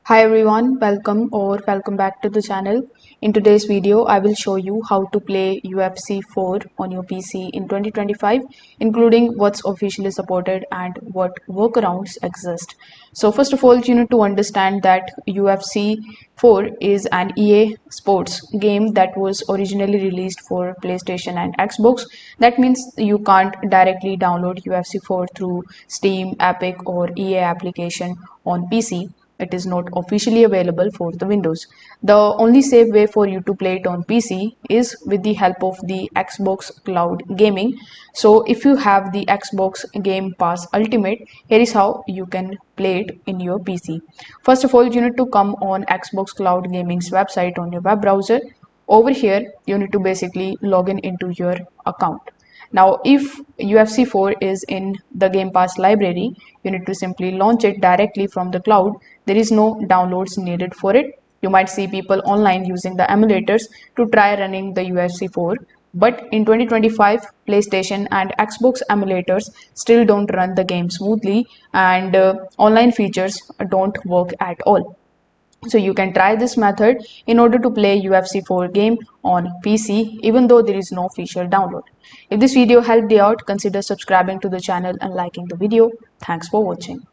Hi everyone, welcome back to the channel. In today's video, I will show you how to play UFC 4 on your PC in 2025, including what's officially supported and what workarounds exist. So first of all, you need to understand that UFC 4 is an EA sports game that was originally released for PlayStation and Xbox. That means you can't directly download UFC 4 through Steam, Epic or EA application on PC. It is not officially available for the Windows. The only safe way for you to play it on PC is with the help of the Xbox Cloud Gaming. So if you have the Xbox Game Pass Ultimate, here is how you can play it in your PC. First of all, you need to come on Xbox Cloud Gaming's website on your web browser. Over here, you need to basically log in into your account. Now, if UFC 4 is in the Game Pass library, you need to simply launch it directly from the cloud. There is no downloads needed for it. You might see people online using the emulators to try running the UFC 4. But in 2025, PlayStation and Xbox emulators still don't run the game smoothly, and online features don't work at all. So you can try this method in order to play UFC 4 game on PC even though there is no official download. If this video helped you out, consider subscribing to the channel and liking the video. Thanks for watching.